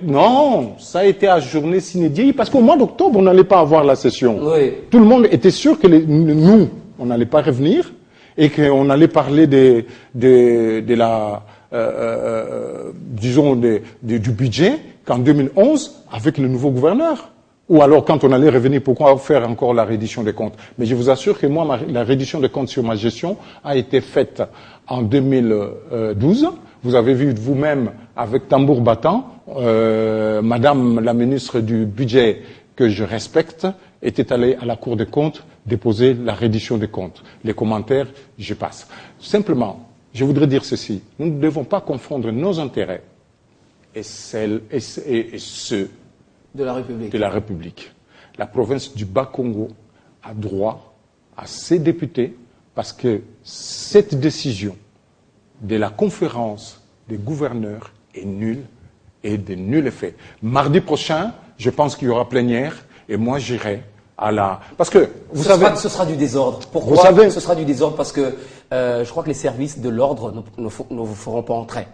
Non, ça a été ajourné sine die parce qu'au mois d'octobre, on n'allait pas avoir la session. Oui. Tout le monde était sûr que nous, on n'allait pas revenir et qu'on allait parler du budget qu'en 2011 avec le nouveau gouverneur. Ou alors, quand on allait revenir, pourquoi faire encore la reddition des comptes? Mais je vous assure que moi, la reddition des comptes sur ma gestion a été faite en 2012. Vous avez vu vous-même, avec tambour battant, Madame la ministre du Budget, que je respecte, était allée à la Cour des comptes déposer la reddition des comptes. Les commentaires, je passe. Simplement, je voudrais dire ceci. Nous ne devons pas confondre nos intérêts et ceux de la République. La province du Bas-Congo a droit à ses députés parce que cette décision de la conférence des gouverneurs est nulle et de nul effet. Mardi prochain, je pense qu'il y aura plénière et moi j'irai à la... Parce que, ce sera du désordre. Pourquoi ce sera du désordre? Parce que je crois que les services de l'ordre ne vous feront pas entrer.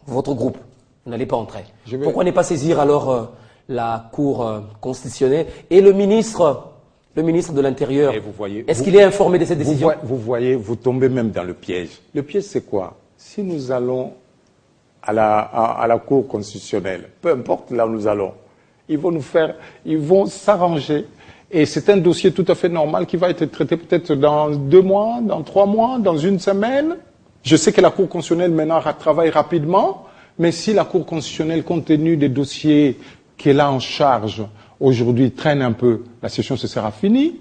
Votre groupe, vous n'allez pas entrer. Pourquoi ne pas saisir alors la Cour constitutionnelle et le ministre de l'Intérieur? Est-ce qu'il est informé de cette décision? Vous voyez, vous tombez même dans le piège. Le piège, c'est quoi? Si nous allons à la Cour constitutionnelle, peu importe là où nous allons, ils vont s'arranger. Et c'est un dossier tout à fait normal qui va être traité peut-être dans 2 mois, dans 3 mois, dans 1 semaine. Je sais que la Cour constitutionnelle maintenant travaille rapidement, mais si la Cour constitutionnelle, compte tenu des dossiers qu'elle a en charge aujourd'hui, traîne un peu, la session se sera finie.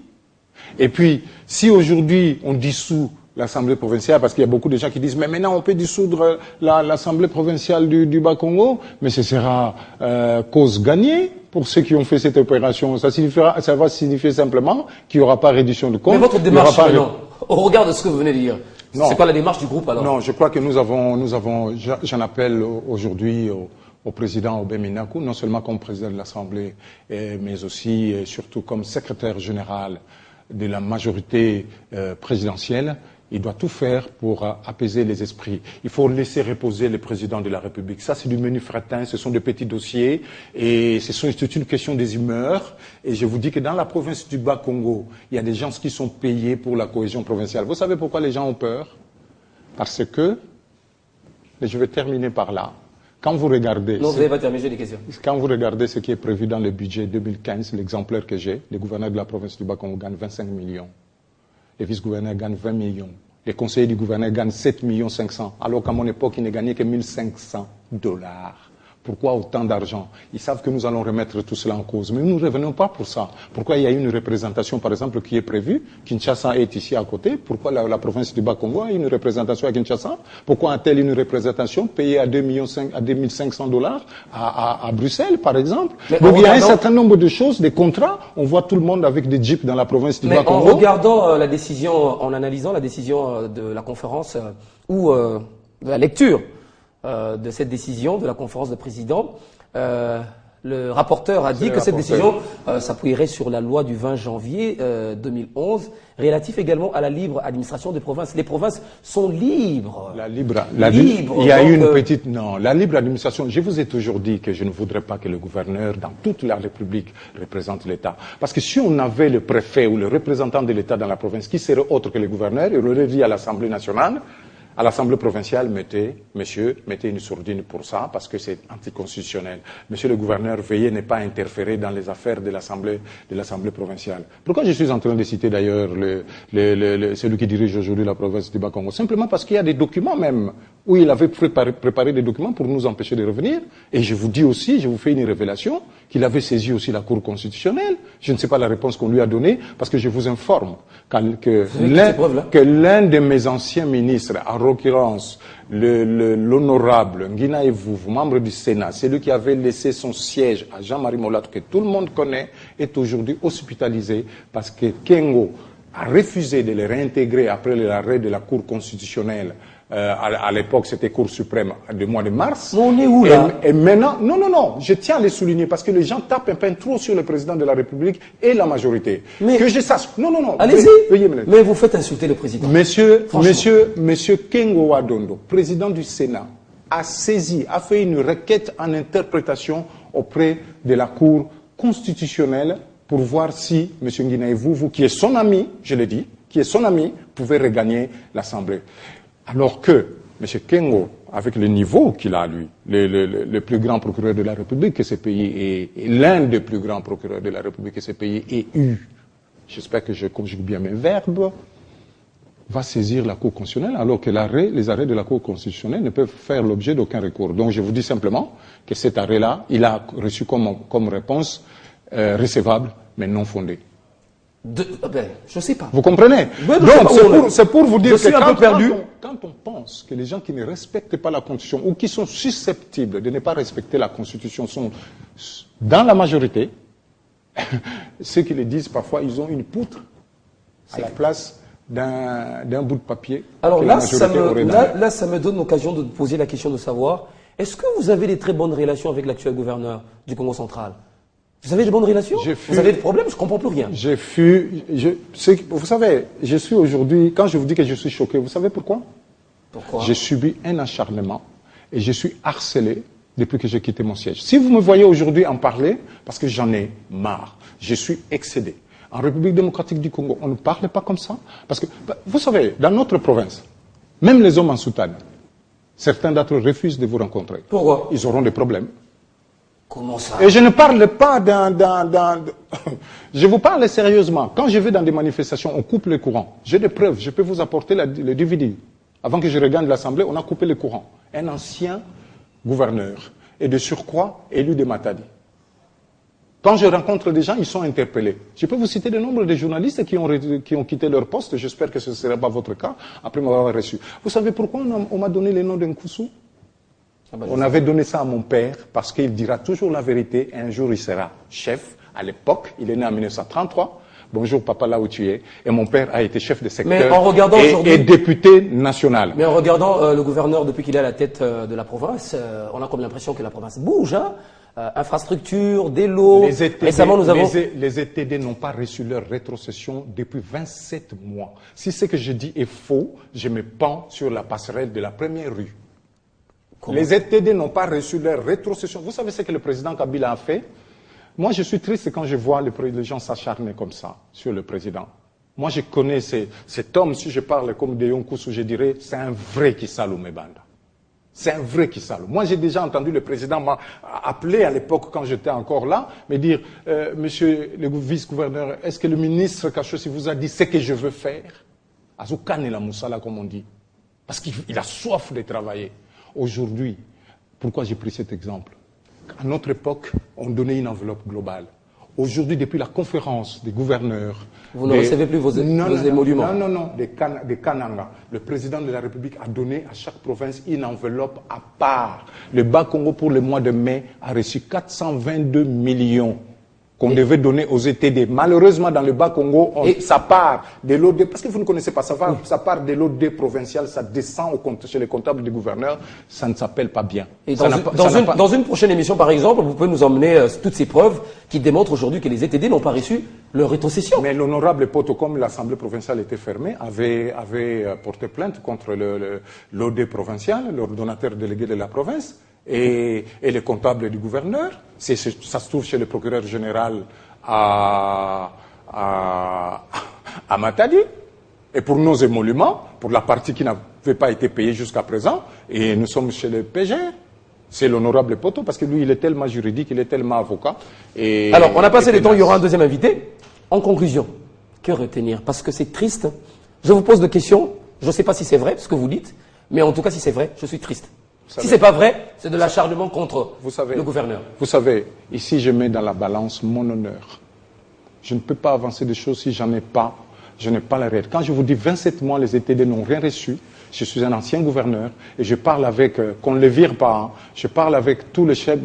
Et puis, si aujourd'hui on dissout l'Assemblée provinciale, parce qu'il y a beaucoup de gens qui disent mais maintenant on peut dissoudre l'Assemblée provinciale du Bas-Congo, mais ce sera cause gagnée pour ceux qui ont fait cette opération. Ça va signifier simplement qu'il n'y aura pas reddition de compte. Mais votre démarche, au regard de ce que vous venez de dire, c'est quoi la démarche du groupe alors? Non, je crois que j'en appelle aujourd'hui au président Obeminaku, non seulement comme président de l'Assemblée, mais aussi et surtout comme secrétaire général de la majorité présidentielle. Il doit tout faire pour apaiser les esprits. Il faut laisser reposer le président de la République. Ça, c'est du menu fretin, ce sont des petits dossiers et c'est une question des humeurs. Et je vous dis que dans la province du Bas-Congo, il y a des gens qui sont payés pour la cohésion provinciale. Vous savez pourquoi les gens ont peur? Parce que, et je vais terminer par là, quand vous regardez... Non, vous n'avez pas terminé, j'ai des questions. Quand vous regardez ce qui est prévu dans le budget 2015, l'exemplaire que j'ai, les gouverneurs de la province du Bas-Congo gagnent 25 millions. Les vice-gouverneurs gagnent 20 millions. Les conseillers du gouverneur gagnent 7 500 000, alors qu'à mon époque, ils ne gagnaient que $1 500. Pourquoi autant d'argent? Ils savent que nous allons remettre tout cela en cause. Mais nous ne revenons pas pour ça. Pourquoi il y a une représentation, par exemple, qui est prévue? Kinshasa est ici à côté. Pourquoi la province du Bas-Congo a une représentation à Kinshasa? Pourquoi a-t-elle une représentation payée à $2 500 à Bruxelles, par exemple? Donc il y a un certain nombre de choses, des contrats. On voit tout le monde avec des jeeps dans la province du Bas-Congo. En regardant la décision, en analysant la décision de la conférence ou de la lecture de cette décision de la conférence de présidents, le rapporteur a dit que cette décision s'appuierait sur la loi du 20 janvier 2011, relatif également à la libre administration des provinces. Les provinces sont libres. Il y a une petite... Non, la libre administration, je vous ai toujours dit que je ne voudrais pas que le gouverneur, dans toute la République, représente l'État. Parce que si on avait le préfet ou le représentant de l'État dans la province, qui serait autre que le gouverneur, il aurait dit à l'Assemblée nationale, à l'Assemblée provinciale, mettez une sourdine pour ça, parce que c'est anticonstitutionnel. Monsieur le gouverneur, veuillez ne pas interférer dans les affaires de l'Assemblée provinciale. Pourquoi je suis en train de citer d'ailleurs celui qui dirige aujourd'hui la province du Bas-Congo? Simplement parce qu'il y a des documents même, où il avait préparé des documents pour nous empêcher de revenir. Et je vous dis aussi, je vous fais une révélation, qu'il avait saisi aussi la Cour constitutionnelle. Je ne sais pas la réponse qu'on lui a donnée, parce que je vous informe que l'un de mes anciens ministres, en l'occurrence l'honorable Ngina Evouvou, membre du Sénat, celui qui avait laissé son siège à Jean-Marie Molato, que tout le monde connaît, est aujourd'hui hospitalisé parce que Kengo a refusé de le réintégrer après l'arrêt de la Cour constitutionnelle. À l'époque, c'était Cour suprême du mois de mars. Mais on est où là? Et maintenant, non, je tiens à les souligner parce que les gens tapent un peu trop sur le président de la République et la majorité. Mais que je sache. Non. Allez-y. Mais vous faites insulter le président. Monsieur Kengo Wadondo, président du Sénat, a saisi, a fait une requête en interprétation auprès de la Cour constitutionnelle pour voir si M. Nguinaye, vous qui êtes son ami, je l'ai dit, qui est son ami, pouvait regagner l'Assemblée. Alors que M. Kengo, avec le niveau qu'il a, lui, le plus grand procureur de la République que ce pays est l'un des plus grands procureurs de la République que ce pays ait eu, j'espère que je conjugue bien mes verbes, va saisir la Cour constitutionnelle, alors que les arrêts de la Cour constitutionnelle ne peuvent faire l'objet d'aucun recours. Donc je vous dis simplement que cet arrêt-là, il a reçu comme réponse recevable, mais non fondée. Je ne sais pas. Vous comprenez? Donc, c'est pour vous dire que quand on pense que les gens qui ne respectent pas la Constitution ou qui sont susceptibles de ne pas respecter la Constitution sont dans la majorité, ceux qui le disent parfois, ils ont une poutre à la place d'un bout de papier. Alors là, ça me donne l'occasion de poser la question de savoir, est-ce que vous avez des très bonnes relations avec l'actuel gouverneur du Congo central? Vous avez de bonnes relations? Vous avez des problèmes? Je ne comprends plus rien. Vous savez, je suis aujourd'hui, quand je vous dis que je suis choqué, vous savez pourquoi? Pourquoi? J'ai subi un acharnement et je suis harcelé depuis que j'ai quitté mon siège. Si vous me voyez aujourd'hui en parler, parce que j'en ai marre, je suis excédé. En République démocratique du Congo, on ne parle pas comme ça. Parce que, vous savez, dans notre province, même les hommes en soutane, certains d'entre eux refusent de vous rencontrer. Pourquoi? Ils auront des problèmes. Comment ça? Et je ne parle pas je vous parle sérieusement. Quand je vais dans des manifestations, on coupe les courants. J'ai des preuves, je peux vous apporter le DVD. Avant que je regagne l'Assemblée, on a coupé les courants. Un ancien gouverneur, et de surcroît, élu de Matadi. Quand je rencontre des gens, ils sont interpellés. Je peux vous citer le nombre de journalistes qui ont quitté leur poste. J'espère que ce ne sera pas votre cas, après m'avoir reçu. Vous savez pourquoi on m'a donné le nom d'un Koussou? On avait donné ça à mon père parce qu'il dira toujours la vérité. Un jour, il sera chef. À l'époque, il est né en 1933. Bonjour, papa, là où tu es. Et mon père a été chef de secteur et député national. Mais en regardant le gouverneur depuis qu'il est à la tête de la province, on a comme l'impression que la province bouge. Hein, infrastructure, des lots. Récemment, nous avons... Les ETD n'ont pas reçu leur rétrocession depuis 27 mois. Si ce que je dis est faux, je me pends sur la passerelle de la première rue. Comment? Les ETD n'ont pas reçu leur rétrocession. Vous savez ce que le président Kabila a fait? Moi, je suis triste quand je vois les gens s'acharner comme ça sur le président. Moi, je connais cet homme, si je parle comme Deyon Koussou, je dirais, c'est un vrai Kisalo Mebanda. C'est un vrai Kisalo. Moi, j'ai déjà entendu le président m'a appelé à l'époque, quand j'étais encore là, me dire, monsieur le vice-gouverneur, est-ce que le ministre Kachossi vous a dit ce que je veux faire? Azoukane la Moussala, comme on dit. Parce qu'il a soif de travailler. Aujourd'hui, pourquoi j'ai pris cet exemple? À notre époque, on donnait une enveloppe globale. Aujourd'hui, depuis la conférence des gouverneurs... Vous ne recevez plus vos émoluments? Non, des Kananga. Le président de la République a donné à chaque province une enveloppe à part. Le Bas-Congo, pour le mois de mai, a reçu 422 millions qu'on devait donner aux ETD. Malheureusement, dans le Bas-Congo, ça part de l'OD, parce que vous ne connaissez pas, ça part de l'OD provincial, ça descend chez les comptables du gouverneur, ça ne s'appelle pas bien. Et dans une prochaine émission, par exemple, vous pouvez nous emmener toutes ces preuves qui démontrent aujourd'hui que les ETD n'ont pas reçu leur rétrocession. Mais l'honorable Poto, comme l'Assemblée provinciale était fermée, avait porté plainte contre l'OD provincial, l'ordonnateur délégué de la province, et les comptables du gouverneur. Ça se trouve chez le procureur général à Matadi. Et pour nos émoluments, pour la partie qui n'avait pas été payée jusqu'à présent, et nous sommes chez le PG. C'est l'honorable Poto, parce que lui, il est tellement juridique, il est tellement avocat. Alors, on a passé le temps, il y aura un deuxième invité. En conclusion, que retenir? Parce que c'est triste. Je vous pose des questions. Je ne sais pas si c'est vrai, ce que vous dites, mais en tout cas, si c'est vrai, je suis triste. Si ce n'est pas vrai, c'est de l'acharnement contre le gouverneur. Vous savez, ici je mets dans la balance mon honneur. Je ne peux pas avancer des choses si je n'ai pas la réalité. Quand je vous dis 27 mois, les ETD n'ont rien reçu. Je suis un ancien gouverneur et je parle avec, qu'on ne le vire pas, hein, je parle avec tous les chefs,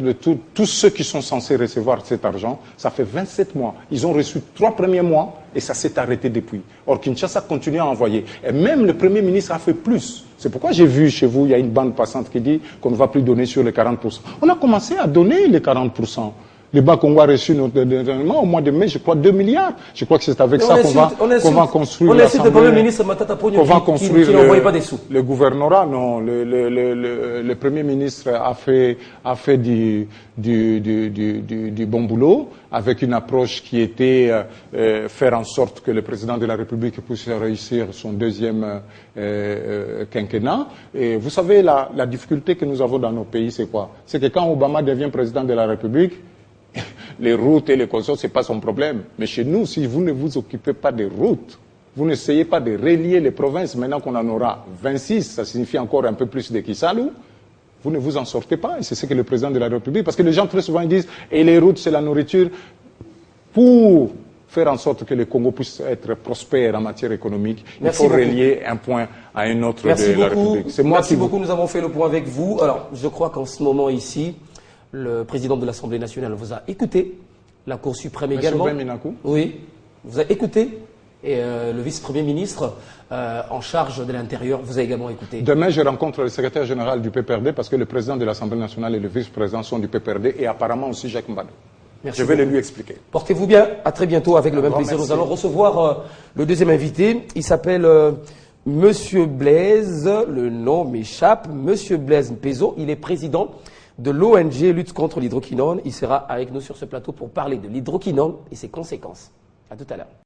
tous ceux qui sont censés recevoir cet argent. Ça fait 27 mois. Ils ont reçu 3 premiers mois et ça s'est arrêté depuis. Or, Kinshasa continue à envoyer. Et même le Premier ministre a fait plus. C'est pourquoi j'ai vu chez vous, il y a une bande passante qui dit qu'on ne va plus donner sur les 40%. On a commencé à donner les 40%. Le Bas Congo a reçu au mois de mai, je crois, 2 milliards. Je crois que c'est avec ça qu'on va construire l'Assemblée. On insulte le Premier ministre Matata Pogno qui n'envoyait pas des sous. Le gouvernorat, non. Le Premier ministre a fait du bon boulot, avec une approche qui était faire en sorte que le président de la République puisse réussir son deuxième quinquennat. Et vous savez, la difficulté que nous avons dans nos pays, c'est quoi? C'est que quand Obama devient président de la République, les routes et les consorts, ce n'est pas son problème. Mais chez nous, si vous ne vous occupez pas des routes, vous n'essayez pas de relier les provinces, maintenant qu'on en aura 26, ça signifie encore un peu plus de Kisalou, vous ne vous en sortez pas. Et c'est ce que le président de la République... Parce que les gens très souvent disent, et les routes, c'est la nourriture, pour faire en sorte que le Congo puisse être prospère en matière économique, il faut relier un point à un autre de la République. Merci beaucoup, nous avons fait le point avec vous. Alors, je crois qu'en ce moment ici, le président de l'Assemblée nationale vous a écouté, la Cour suprême également. Monsieur Beminakou. Oui, vous a écouté. Et le vice-premier ministre en charge de l'Intérieur vous a également écouté. Demain, je rencontre le secrétaire général du PPRD parce que le président de l'Assemblée nationale et le vice-président sont du PPRD et apparemment aussi Jacques Mbadou. Je vais le lui expliquer. Portez-vous bien, à très bientôt avec le même plaisir. Nous allons recevoir le deuxième invité. Il s'appelle Monsieur Blaise, le nom m'échappe, Monsieur Blaise Mpezo. Il est président de l'ONG Lutte contre l'hydroquinone. Il sera avec nous sur ce plateau pour parler de l'hydroquinone et ses conséquences. À tout à l'heure.